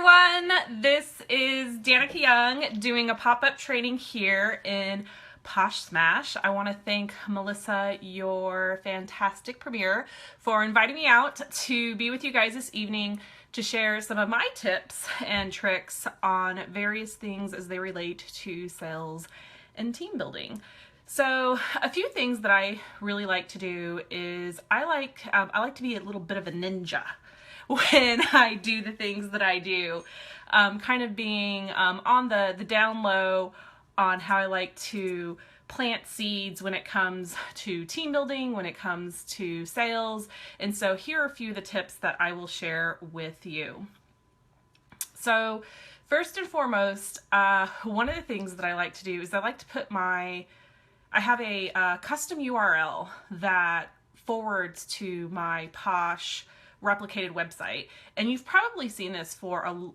everyone, this is Danica Young doing a pop-up training here in Posh Smash. I want to thank Melissa, your fantastic premier, for inviting me out to be with you guys this evening to share some of my tips and tricks on various things as they relate to sales and team building. So a few things that I really like to do is I like to be a little bit of a ninja when I do the things that I do, kind of being on the down low on how I like to plant seeds when it comes to team building, when it comes to sales. And so here are a few of the tips that I will share with you. So first and foremost, one of the things that I like to do is I like to put I have a custom URL that forwards to my Posh replicated website, and you've probably seen this for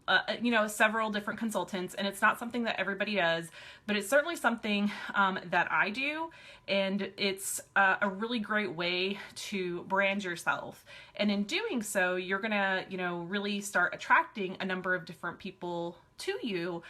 several different consultants, and it's not something that everybody does, but it's certainly something that I do, and it's a really great way to brand yourself. And in doing so, you're gonna really start attracting a number of different people to you,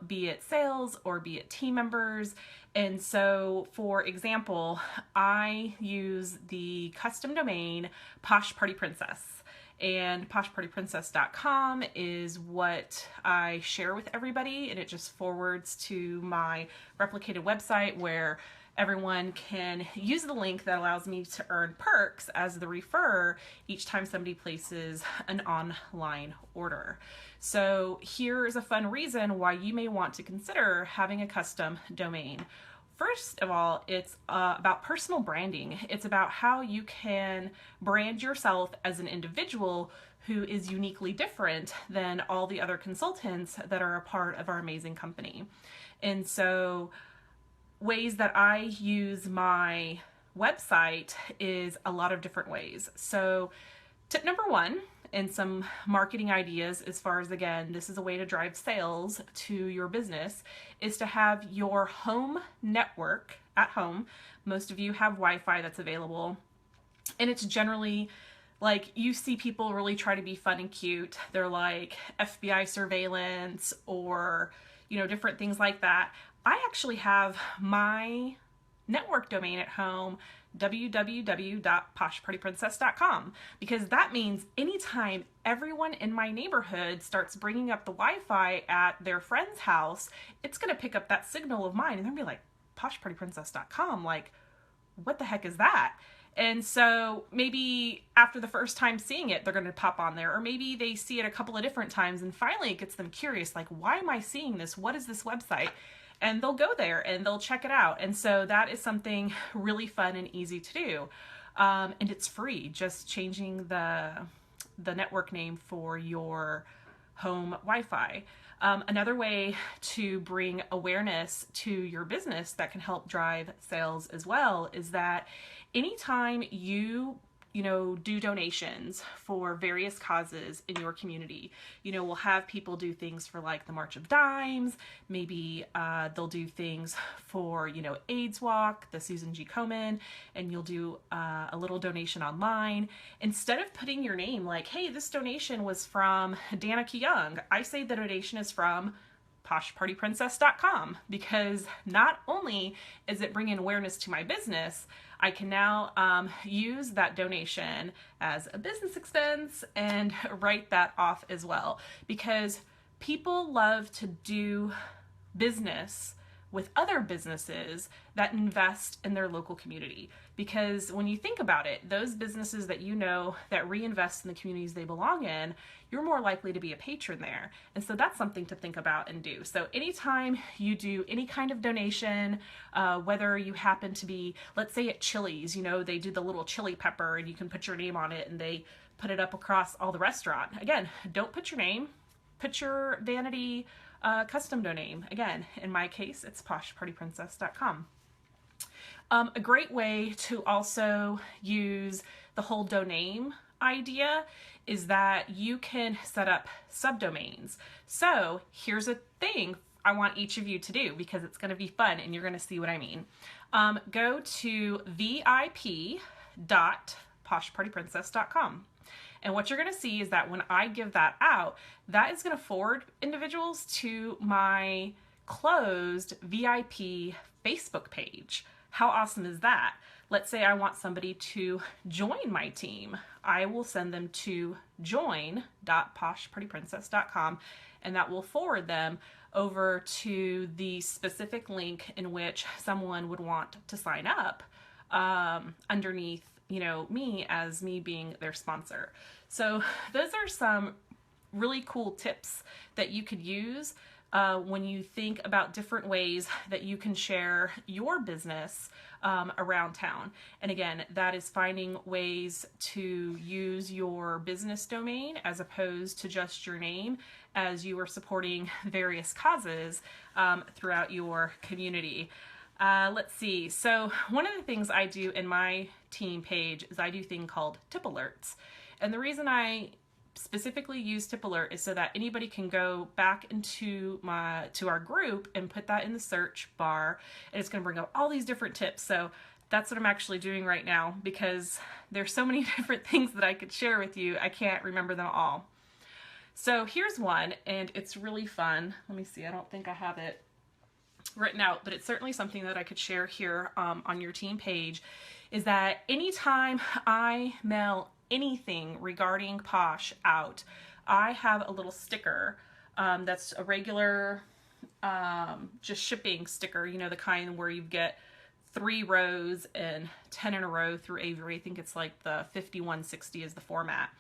be it sales or be it team members. And so, for example, I use the custom domain Posh Party Princess, and poshpartyprincess.com is what I share with everybody, and it just forwards to my replicated website where everyone can use the link that allows me to earn perks as the referrer each time somebody places an online order. So here is a fun reason why you may want to consider having a custom domain. First of all, it's about personal branding. It's about how you can brand yourself as an individual who is uniquely different than all the other consultants that are a part of our amazing company. And so ways that I use my website is a lot of different ways. So tip number one, and some marketing ideas as far as, again, this is a way to drive sales to your business, is to have your home network at home. Most of you have Wi-Fi that's available, and it's generally like you see people really try to be fun and cute. They're like FBI surveillance or different things like that. I actually have my network domain at home, www.poshpartyprincess.com, because that means anytime everyone in my neighborhood starts bringing up the Wi-Fi at their friend's house, it's going to pick up that signal of mine, and they're going to be like, poshpartyprincess.com, like, what the heck is that? And so maybe after the first time seeing it, they're going to pop on there, or maybe they see it a couple of different times, and finally it gets them curious, like, why am I seeing this? What is this website? And they'll go there and they'll check it out. And so that is something really fun and easy to do. And it's free, just changing the network name for your home Wi-Fi. Another way to bring awareness to your business that can help drive sales as well is that anytime you do donations for various causes in your community. We'll have people do things for like the March of Dimes. Maybe they'll do things for, AIDS Walk, the Susan G. Komen, and you'll do a little donation online. Instead of putting your name like, hey, this donation was from Danica Young, I say the donation is from poshpartyprincess.com, because not only is it bringing awareness to my business, I can now use that donation as a business expense and write that off as well, because people love to do business with other businesses that invest in their local community. Because when you think about it, those businesses that that reinvest in the communities they belong in, you're more likely to be a patron there. And so that's something to think about and do. So anytime you do any kind of donation, whether you happen to be, let's say at Chili's, they do the little chili pepper and you can put your name on it and they put it up across all the restaurant. Again, don't put your name, put your vanity custom domain. Again, in my case, it's poshpartyprincess.com. A great way to also use the whole domain idea is that you can set up subdomains. So here's a thing I want each of you to do, because it's going to be fun and you're going to see what I mean. Go to VIP.poshpartyprincess.com poshpartyprincess.com. And what you're going to see is that when I give that out, that is going to forward individuals to my closed VIP Facebook page. How awesome is that? Let's say I want somebody to join my team. I will send them to join.poshpartyprincess.com, and that will forward them over to the specific link in which someone would want to sign up underneath, me as me being their sponsor. So those are some really cool tips that you could use when you think about different ways that you can share your business around town. And again, that is finding ways to use your business domain as opposed to just your name, as you are supporting various causes throughout your community. Let's see. So one of the things I do in my team page is I do a thing called tip alerts. And the reason I specifically use tip alert is so that anybody can go back into our group and put that in the search bar, and it's going to bring up all these different tips. So that's what I'm actually doing right now, because there's so many different things that I could share with you. I can't remember them all. So here's one, and it's really fun. Let me see. I don't think I have it written out, but it's certainly something that I could share here on your team page, is that anytime I mail anything regarding Posh out, I have a little sticker that's a regular just shipping sticker, the kind where you get 3 rows and 10 in a row through Avery. I think it's like the 5160 is the format.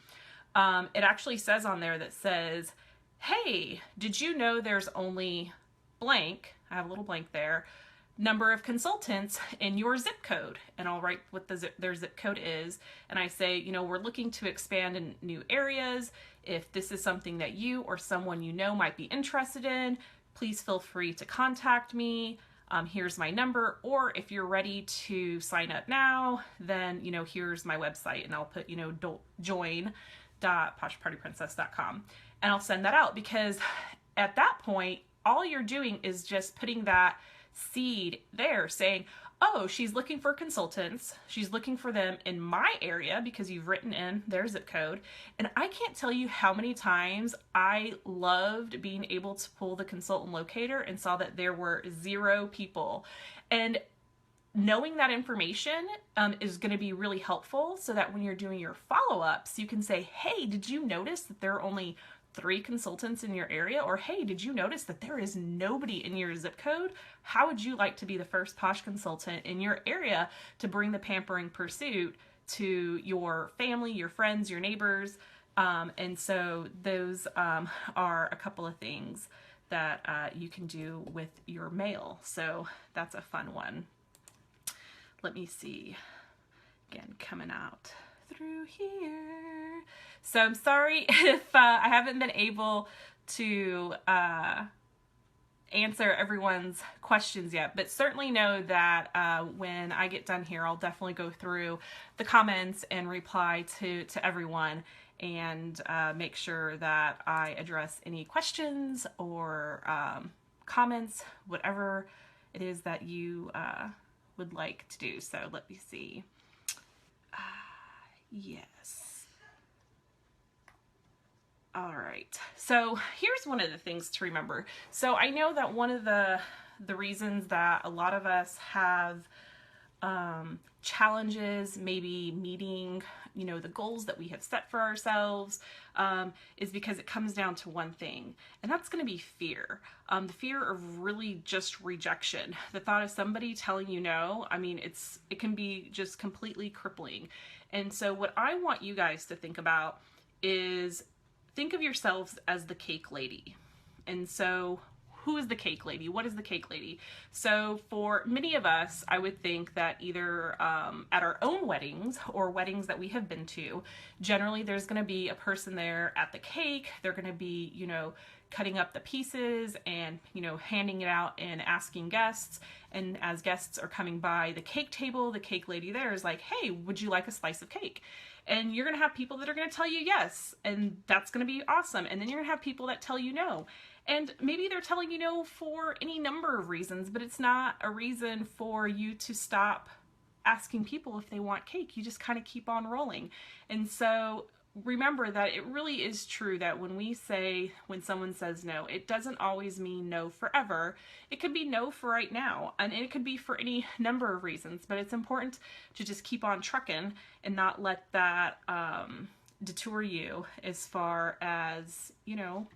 It actually says on there that says, hey, did you know there's only blank, I have a little blank there, number of consultants in your zip code, and I'll write what their zip code is, and I say, we're looking to expand in new areas. If this is something that you or someone might be interested in, please feel free to contact me. Here's my number, or if you're ready to sign up now, then here's my website, and I'll put join.poshpartyprincess.com, and I'll send that out, because at that point all you're doing is just putting that seed there saying, oh, she's looking for consultants. She's looking for them in my area, because you've written in their zip code. And I can't tell you how many times I loved being able to pull the consultant locator and saw that there were 0 people. And knowing that information is going to be really helpful, so that when you're doing your follow-ups, you can say, hey, did you notice that there are only 3 consultants in your area? Or hey, did you notice that there is nobody in your zip code? How would you like to be the first Posh consultant in your area to bring the pampering pursuit to your family, your friends, your neighbors? And so those are a couple of things that you can do with your mail. So that's a fun one. Let me see. Again, coming out through here. So I'm sorry if I haven't been able to answer everyone's questions yet, but certainly know that when I get done here, I'll definitely go through the comments and reply to everyone, and make sure that I address any questions or comments, whatever it is that you would like to do. So let me see. Yes. All right. So here's one of the things to remember. So I know that one of the reasons that a lot of us have challenges, maybe meeting, the goals that we have set for ourselves, is because it comes down to one thing, and that's going to be fear. The fear of really just rejection. The thought of somebody telling you no, it can be just completely crippling. And so what I want you guys to think about is, think of yourselves as the cake lady. And so who is the cake lady? What is the cake lady? So for many of us, I would think that either at our own weddings or weddings that we have been to, generally there's going to be a person there at the cake. They're going to be, cutting up the pieces and, handing it out and asking guests. And as guests are coming by the cake table, the cake lady there is like, hey, would you like a slice of cake? And you're going to have people that are going to tell you yes, and that's going to be awesome. And then you're going to have people that tell you no. And maybe they're telling you no for any number of reasons, but it's not a reason for you to stop asking people if they want cake. You just kind of keep on rolling. And so remember that it really is true that when someone says no, it doesn't always mean no forever. It could be no for right now, and it could be for any number of reasons, but it's important to just keep on trucking and not let that detour you as far as,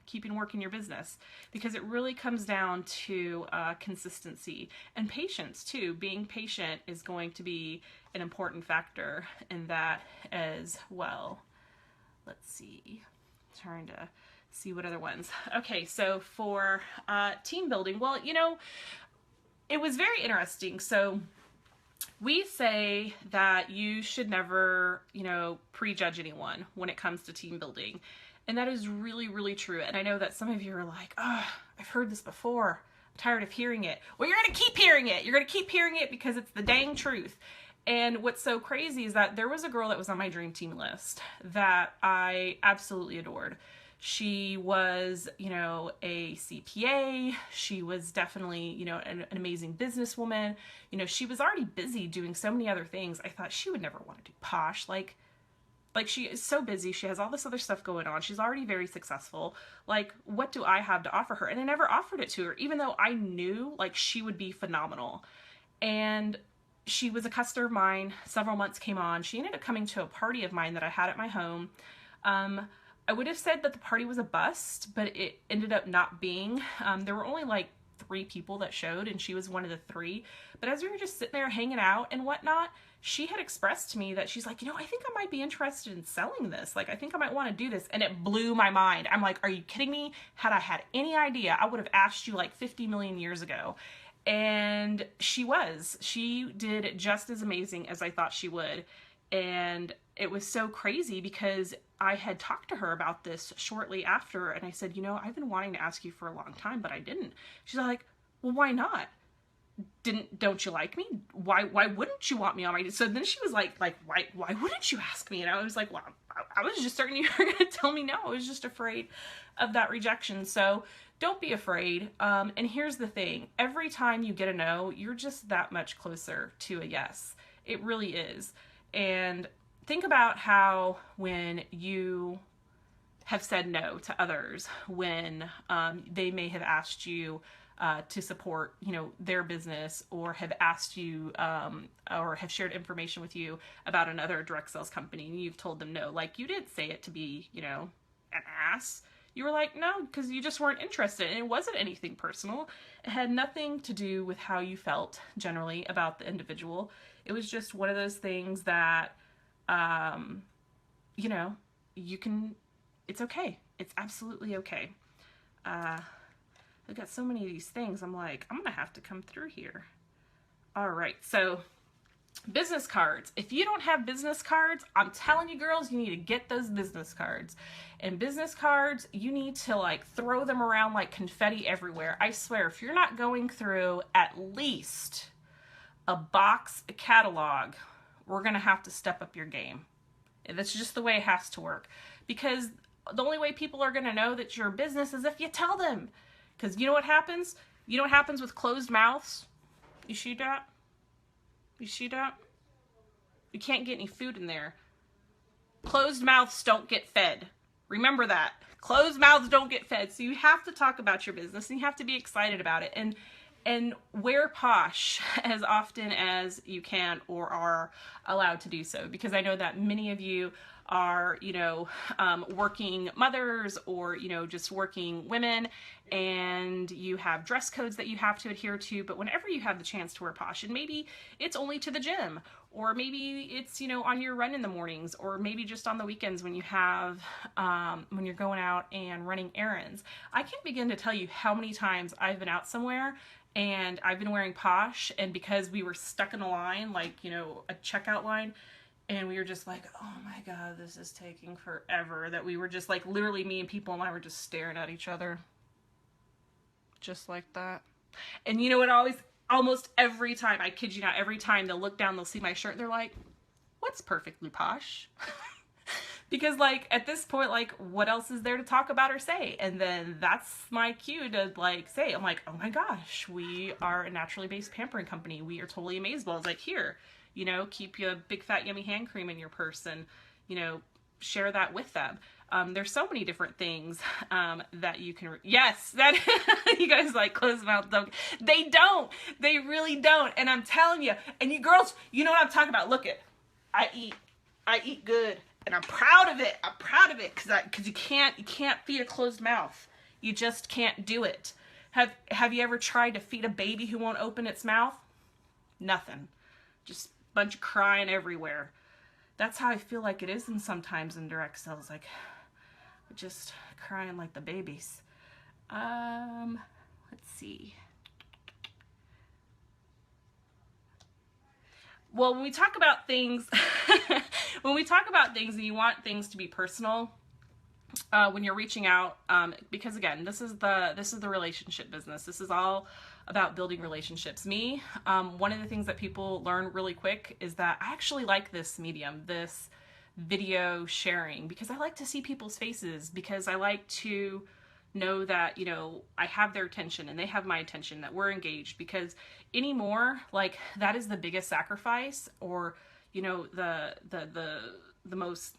keeping working your business, because it really comes down to consistency and patience too. Being patient is going to be an important factor in that as well. Let's see, trying to see what other ones. Okay, so for team building, well, it was very interesting. So we say that you should never, prejudge anyone when it comes to team building. And that is really, really true. And I know that some of you are like, oh, I've heard this before. I'm tired of hearing it. Well, you're going to keep hearing it. You're going to keep hearing it because it's the dang truth. And what's so crazy is that there was a girl that was on my dream team list that I absolutely adored. She was, a CPA. She was definitely, an amazing businesswoman. She was already busy doing so many other things. I thought she would never want to do Posh. Like she is so busy. She has all this other stuff going on. She's already very successful. Like, what do I have to offer her? And I never offered it to her, even though I knew she would be phenomenal. And she was a customer of mine. Several months came on. She ended up coming to a party of mine that I had at my home. I would have said that the party was a bust, but it ended up not being. There were only 3 people that showed, and she was one of the 3. But as we were just sitting there hanging out and whatnot, she had expressed to me that she's like, I think I might be interested in selling this. I think I might want to do this. And it blew my mind. I'm like, are you kidding me? Had I had any idea, I would have asked you 50 million years ago. And she did just as amazing as I thought she would. And it was so crazy because I had talked to her about this shortly after, and I said, I've been wanting to ask you for a long time, but I didn't. She's like, well, why not? Don't you like me? Why wouldn't you want me on my, so then she was like, why wouldn't you ask me? And I was like, well, I was just certain you were going to tell me no. I was just afraid of that rejection. So don't be afraid. And here's the thing. Every time you get a no, you're just that much closer to a yes. It really is. And think about how when you have said no to others, when they may have asked you to support, their business, or have asked you or have shared information with you about another direct sales company, and you've told them no. You didn't say it to be, an ass. You were like, no, because you just weren't interested. And it wasn't anything personal. It had nothing to do with how you felt generally about the individual. It was just one of those things that, you can, it's okay. It's absolutely okay. I've got so many of these things. I'm like, I'm going to have to come through here. All right. So business cards. If you don't have business cards, I'm telling you girls, you need to get those business cards. And business cards, you need to throw them around like confetti everywhere. I swear, if you're not going through at least a box, a catalog, we're going to have to step up your game. That's just the way it has to work. Because the only way people are going to know that you're a business is if you tell them. Because you know what happens? You know what happens with closed mouths? You see that? You see that? You can't get any food in there. Closed mouths don't get fed. Remember that. Closed mouths don't get fed. So you have to talk about your business, and you have to be excited about it. And wear Posh as often as you can or are allowed to do so. Because I know that many of you are, working mothers or, just working women, and you have dress codes that you have to adhere to. But whenever you have the chance to wear Posh, and maybe it's only to the gym, or maybe it's, on your run in the mornings, or maybe just on the weekends when you have, when you're going out and running errands. I can't begin to tell you how many times I've been out somewhere and I've been wearing Posh, and because we were stuck in a line, a checkout line, and we were just like, oh my God, this is taking forever, that we were just literally, me and people and I were just staring at each other. Just like that. And you know what, almost every time, I kid you not, every time they'll look down, they'll see my shirt, and they're like, what's perfectly Posh? Because at this point, what else is there to talk about or say? And then that's my cue to say, I'm like, oh my gosh, we are a naturally based pampering company. We are totally amazing. I was like, here, You know, keep your big fat yummy hand cream in your purse and, you know, share that with them. There's so many different things that you can, yes, that you guys like closed mouth don't. They don't. They really don't. And I'm telling you, and you girls, you know what I'm talking about. Look it, I eat good, and I'm proud of it. I'm proud of it because you can't feed a closed mouth. You just can't do it. Have you ever tried to feed a baby who won't open its mouth? Nothing. Just a bunch of crying everywhere. That's how I feel like it is sometimes in direct sales, like just crying like the babies. Let's see. Well, when we talk about things, and you want things to be personal, when you're reaching out, because again, this is the relationship business. This is all about building relationships. One of the things that people learn really quick is that I actually like this medium, this video sharing, because I like to see people's faces, because I like to know that, you know, I have their attention and they have my attention, that we're engaged, because anymore, like, that is the biggest sacrifice, or, you know, the most,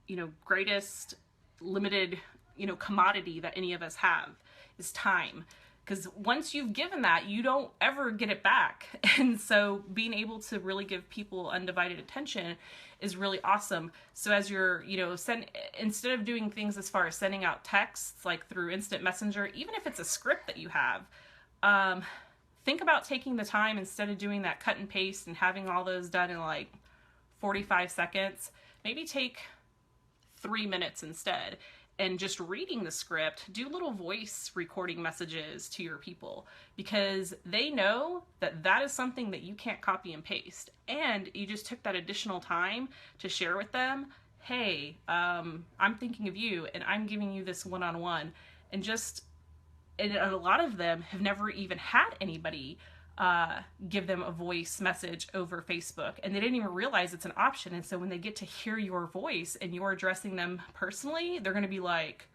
you know, greatest limited, you know, commodity that any of us have is time. Because once you've given that, you don't ever get it back. And so being able to really give people undivided attention is really awesome. So as you're, you know, instead of doing things as far as sending out texts, like through instant messenger, even if it's a script that you have, think about taking the time, instead of doing that cut and paste and having all those done in like 45 seconds, maybe take 3 minutes instead, and just reading the script, do little voice recording messages to your people, because they know that that is something that you can't copy and paste. And you just took that additional time to share with them, hey, I'm thinking of you and I'm giving you this one-on-one. And a lot of them have never even had anybody give them a voice message over Facebook, and they didn't even realize it's an option. And so when they get to hear your voice and you're addressing them personally, they're going to be like,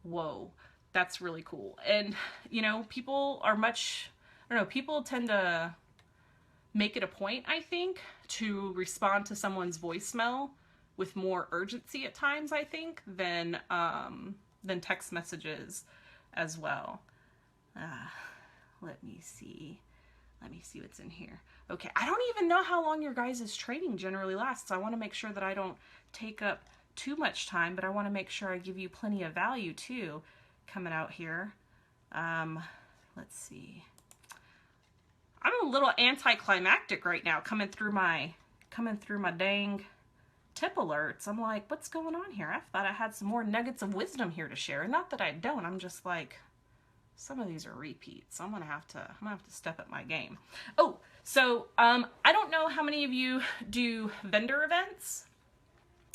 whoa, that's really cool. And, you know, people tend to make it a point, I think, to respond to someone's voicemail with more urgency at times, I think, than text messages as well. Let me see what's in here. Okay, I don't even know how long your guys' training generally lasts, so I want to make sure that I don't take up too much time, but I want to make sure I give you plenty of value too coming out here. Let's see. I'm a little anticlimactic right now coming through my dang tip alerts. I'm like, what's going on here? I thought I had some more nuggets of wisdom here to share. Not that I don't. I'm just like, some of these are repeats. I'm gonna have to step up my game. Oh, so I don't know how many of you do vendor events,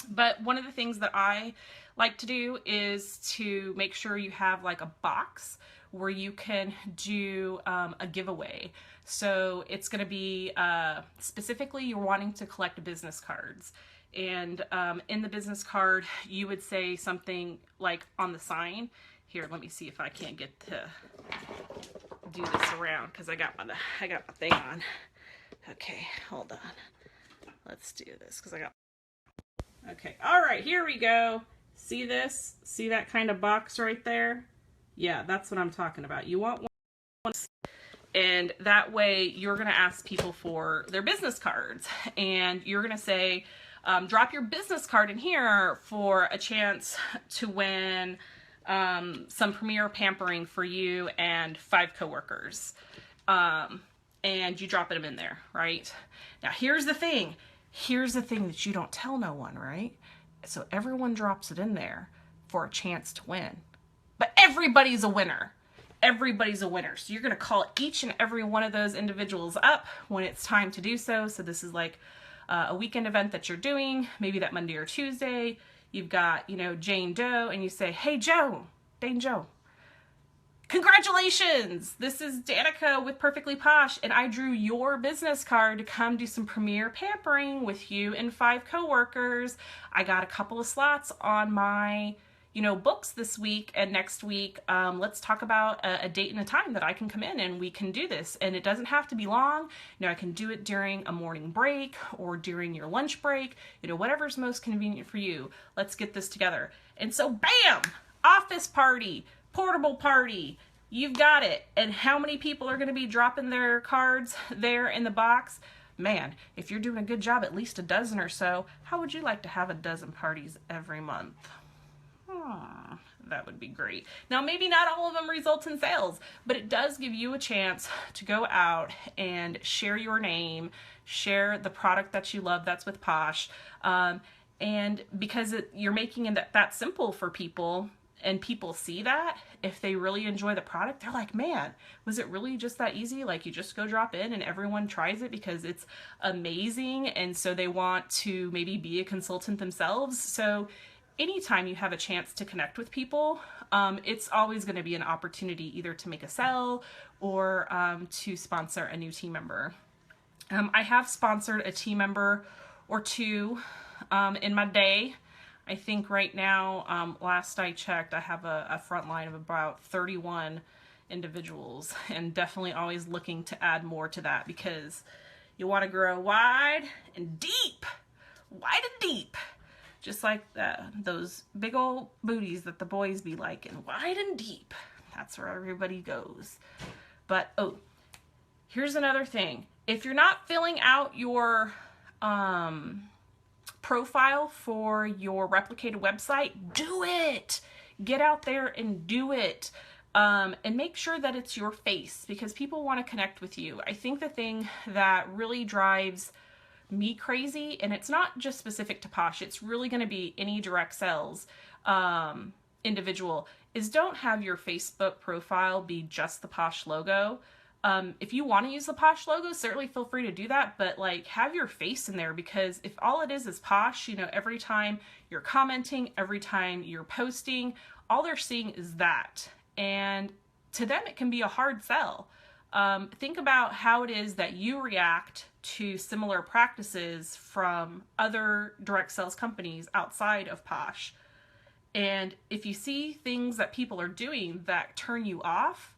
but one of the things that I like to do is to make sure you have like a box where you can do a giveaway. So it's gonna be specifically you're wanting to collect business cards. And in the business card, you would say something like on the sign. Here, let me see if I can't get to do this around, because I got my thing on. Okay, hold on. Let's do this because I got. Okay, all right, here we go. See this? See that kind of box right there? Yeah, that's what I'm talking about. You want one, and that way you're gonna ask people for their business cards, and you're gonna say, drop your business card in here for a chance to win some premier pampering for you and 5 coworkers. And you drop them in there, right? Now here's the thing that you don't tell no one, right? So everyone drops it in there for a chance to win, but everybody's a winner. Everybody's a winner. So you're going to call each and every one of those individuals up when it's time to do so. So this is like a weekend event that you're doing, maybe that Monday or Tuesday. You've got, you know, Jane Doe, and you say, hey, Dane Joe, congratulations. This is Danica with Perfectly Posh, and I drew your business card to come do some premier pampering with you and 5 coworkers. I got a couple of slots on my, books this week and next week. Let's talk about a date and a time that I can come in and we can do this. And it doesn't have to be long. I can do it during a morning break or during your lunch break, whatever's most convenient for you. Let's get this together. And so bam, office party, portable party, you've got it. And how many people are going to be dropping their cards there in the box? Man, if you're doing a good job, at least a dozen or so. How would you like to have a dozen parties every month? That would be great. Now, maybe not all of them result in sales, but it does give you a chance to go out and share your name, share the product that you love that's with Posh. And because you're making it that simple for people, and people see that, if they really enjoy the product, they're like, man, was it really just that easy? Like, you just go drop in and everyone tries it because it's amazing. And so they want to maybe be a consultant themselves. So anytime you have a chance to connect with people, it's always going to be an opportunity either to make a sell or to sponsor a new team member. I have sponsored a team member or two in my day. I think right now, last I checked, I have a front line of about 31 individuals, and definitely always looking to add more to that because you want to grow wide and deep, just like those big old booties that the boys be liking, wide and deep. That's where everybody goes. But, oh, here's another thing. If you're not filling out your profile for your replicated website, do it. Get out there and do it. And make sure that it's your face because people want to connect with you. I think the thing that really drives me crazy, and it's not just specific to Posh, it's really going to be any direct sales individual, is don't have your Facebook profile be just the Posh logo. If you want to use the Posh logo, certainly feel free to do that, but like have your face in there because if all it is Posh, every time you're commenting, every time you're posting, all they're seeing is that. And to them, it can be a hard sell. Think about how it is that you react to similar practices from other direct sales companies outside of Posh. And if you see things that people are doing that turn you off,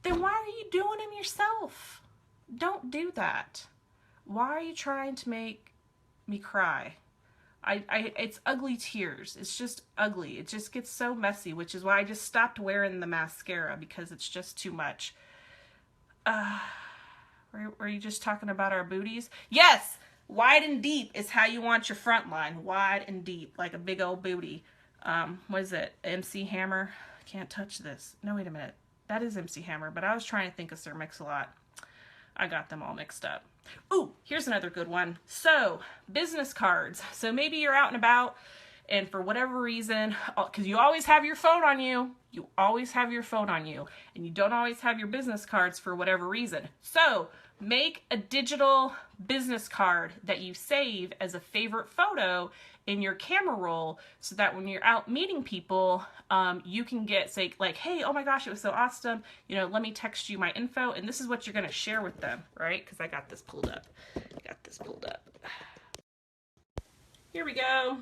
then why are you doing them yourself? Don't do that. Why are you trying to make me cry? It's ugly tears. It's just ugly. It just gets so messy, which is why I just stopped wearing the mascara because it's just too much. Were you just talking about our booties? Yes! Wide and deep is how you want your front line. Wide and deep, like a big old booty. What is it? MC Hammer? Can't touch this. No, wait a minute. That is MC Hammer, but I was trying to think of Sir Mix-a-Lot. I got them all mixed up. Ooh, here's another good one. So, business cards. So maybe you're out and about, and for whatever reason, because you always have your phone on you. You always have your phone on you, and you don't always have your business cards for whatever reason. So, make a digital business card that you save as a favorite photo in your camera roll so that when you're out meeting people, you can say like, hey, oh my gosh, it was so awesome. Let me text you my info and this is what you're going to share with them, right? Because I got this pulled up. Here we go.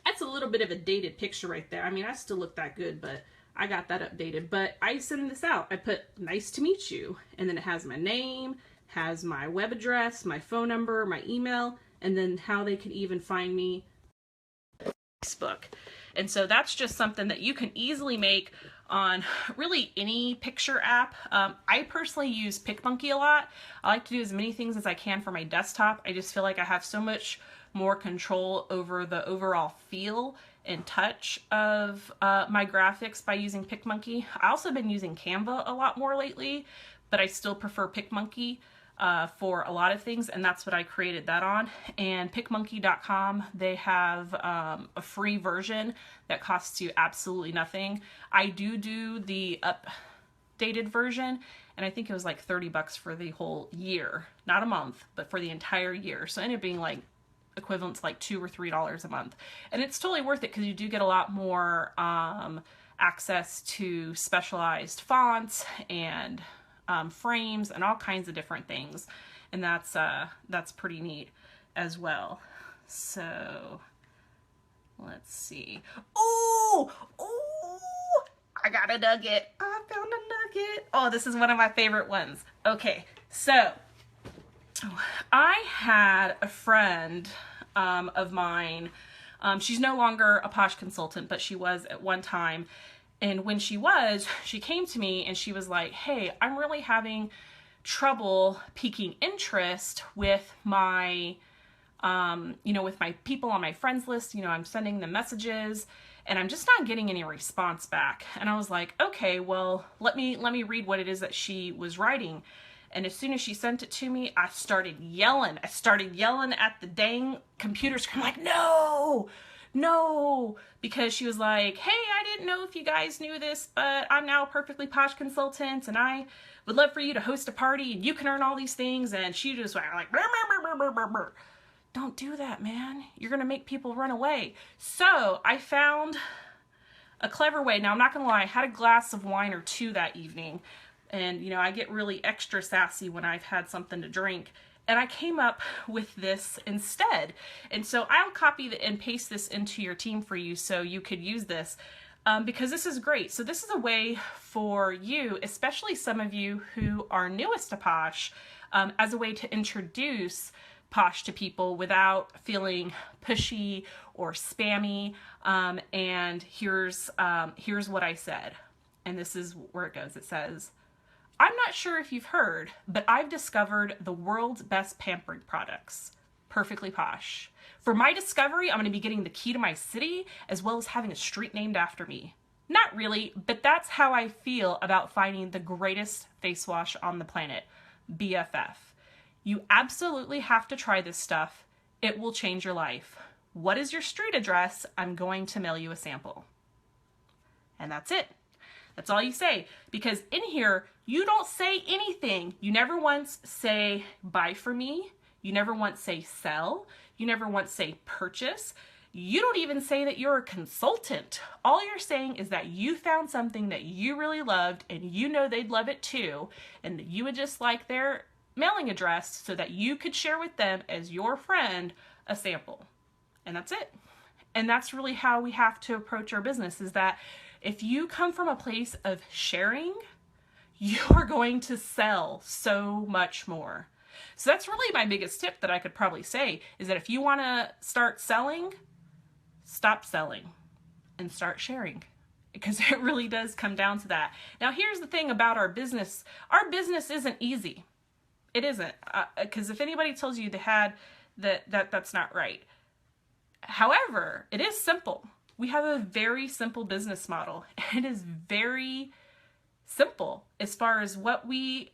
That's a little bit of a dated picture right there. I mean, I still look that good, but I got that updated. But I send this out. I put nice to meet you. And then it has my name, has my web address, my phone number, my email, and then how they can even find me on Facebook. And so that's just something that you can easily make on really any picture app. I personally use PicMonkey a lot. I like to do as many things as I can for my desktop. I just feel like I have so much more control over the overall feel and touch of my graphics by using PicMonkey. I also been using Canva a lot more lately, but I still prefer PicMonkey for a lot of things, and that's what I created that on. And PicMonkey.com, they have a free version that costs you absolutely nothing. I do the updated version, and I think it was like $30 for the whole year, not a month, but for the entire year. So it ended up being like equivalent to like $2 or $3 a month, and it's totally worth it because you do get a lot more access to specialized fonts and frames and all kinds of different things, and that's pretty neat as well. So Let's see. Ooh, ooh, I got a nugget. I found a nugget. Oh, this is one of my favorite ones. Okay, so I had a friend of mine. She's no longer a Posh consultant, but she was at one time. And when she came to me and she was like, hey, I'm really having trouble piquing interest with my, with my people on my friends list. I'm sending them messages and I'm just not getting any response back. And I was like, okay, well, let me read what it is that she was writing. And as soon as she sent it to me, I started yelling. I started yelling at the dang computer screen, like, no, because she was like, hey, I didn't know if you guys knew this, but I'm now a perfectly Posh consultant, and I would love for you to host a party, and you can earn all these things. And she just went like, brr, brr, brr, brr, brr. Don't do that, man. You're going to make people run away. So I found a clever way. Now, I'm not going to lie, I had a glass of wine or two that evening. And, I get really extra sassy when I've had something to drink. And I came up with this instead. And so I'll copy and paste this into your team for you so you could use this because this is great. So this is a way for you, especially some of you who are newest to Posh, as a way to introduce Posh to people without feeling pushy or spammy. And here's what I said. And this is where it goes. It says, I'm not sure if you've heard, but I've discovered the world's best pampering products. Perfectly Posh. For my discovery, I'm going to be getting the key to my city, as well as having a street named after me. Not really, but that's how I feel about finding the greatest face wash on the planet, BFF. You absolutely have to try this stuff. It will change your life. What is your street address? I'm going to mail you a sample. And that's it. That's all you say, because in here, you don't say anything. You never once say, buy for me. You never once say sell. You never once say purchase. You don't even say that you're a consultant. All you're saying is that you found something that you really loved and you know they'd love it too, and that you would just like their mailing address so that you could share with them as your friend a sample. And that's it. And that's really how we have to approach our business, is that if you come from a place of sharing, you are going to sell so much more. So that's really my biggest tip that I could probably say, is that if you want to start selling, stop selling and start sharing, because it really does come down to that. Now, here's the thing about our business. Our business isn't easy. It isn't, because if anybody tells you they had that's not right. However, it is simple. We have a very simple business model. It is very simple as far as what we,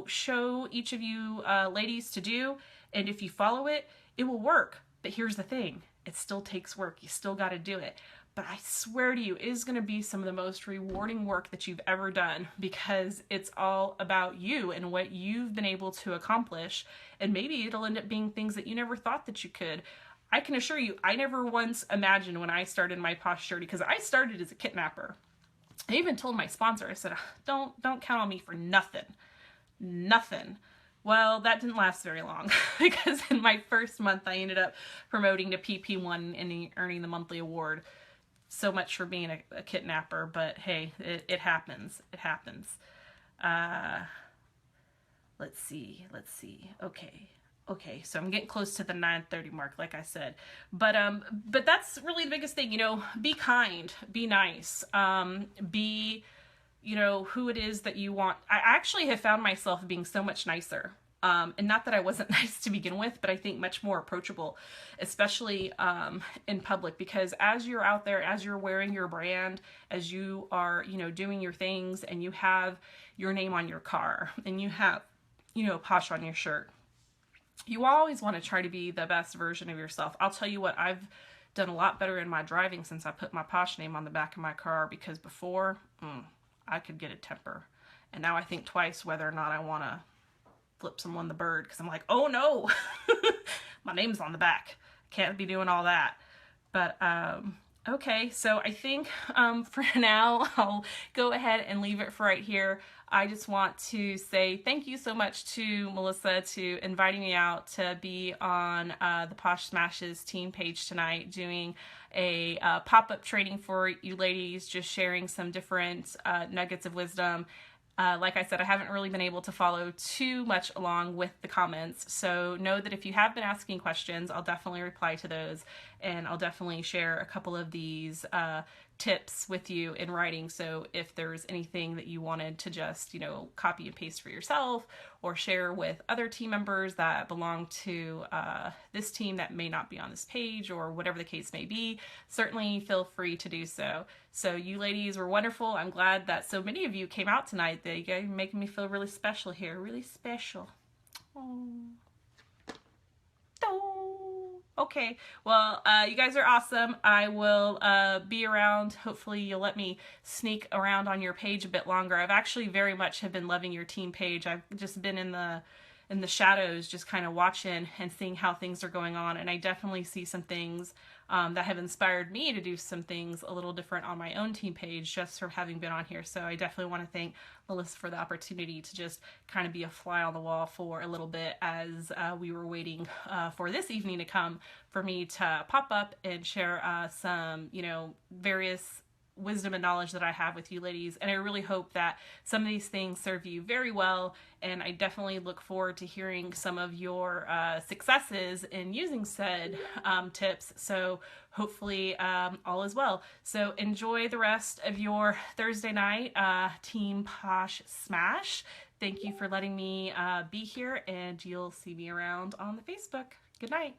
show each of you ladies to do. And if you follow it, it will work. But here's the thing. It still takes work. You still got to do it. But I swear to you, it is going to be some of the most rewarding work that you've ever done, because it's all about you and what you've been able to accomplish. And maybe it'll end up being things that you never thought that you could. I can assure you, I never once imagined when I started my Posh journey, because I started as a kidnapper. I even told my sponsor, I said, don't count on me for nothing. Nothing. Well, that didn't last very long, because in my first month, I ended up promoting to PP1 and earning the monthly award. So much for being a kidnapper, but hey, it happens. It happens. Let's see. Okay, so I'm getting close to the 9:30 mark, like I said. But that's really the biggest thing, be kind, be nice, be, who it is that you want. I actually have found myself being so much nicer. And not that I wasn't nice to begin with, but I think much more approachable, especially in public, because as you're out there, as you're wearing your brand, as you are, doing your things, and you have your name on your car, and you have, Posh on your shirt, you always want to try to be the best version of yourself. I'll tell you what, I've done a lot better in my driving since I put my Posh name on the back of my car, because before, I could get a temper. And now I think twice whether or not I want to flip someone the bird, because I'm like, oh no, my name's on the back. Can't be doing all that. But Okay, so I think for now I'll go ahead and leave it for right here. I just want to say thank you so much to Melissa to inviting me out to be on the Posh Smashes team page tonight, doing a pop-up training for you ladies, just sharing some different nuggets of wisdom. Like I said, I haven't really been able to follow too much along with the comments. So know that if you have been asking questions, I'll definitely reply to those. And I'll definitely share a couple of these tips with you in writing. So if there's anything that you wanted to just, copy and paste for yourself or share with other team members that belong to this team that may not be on this page or whatever the case may be, certainly feel free to do so. So you ladies were wonderful. I'm glad that so many of you came out tonight. You guys are making me feel really special here. Really special. Oh. Okay, well, you guys are awesome. I will be around. Hopefully you'll let me sneak around on your page a bit longer. I've actually very much have been loving your team page. I've just been in the shadows, just kind of watching and seeing how things are going on, and I definitely see some things that have inspired me to do some things a little different on my own team page just from having been on here. So I definitely want to thank Melissa for the opportunity to just kind of be a fly on the wall for a little bit as we were waiting for this evening to come for me to pop up and share some, various wisdom and knowledge that I have with you ladies, and I really hope that some of these things serve you very well, and I definitely look forward to hearing some of your successes in using said tips. So hopefully all is well. So enjoy the rest of your Thursday night, Team Posh Smash. Thank you for letting me be here, and you'll see me around on the Facebook. Good night.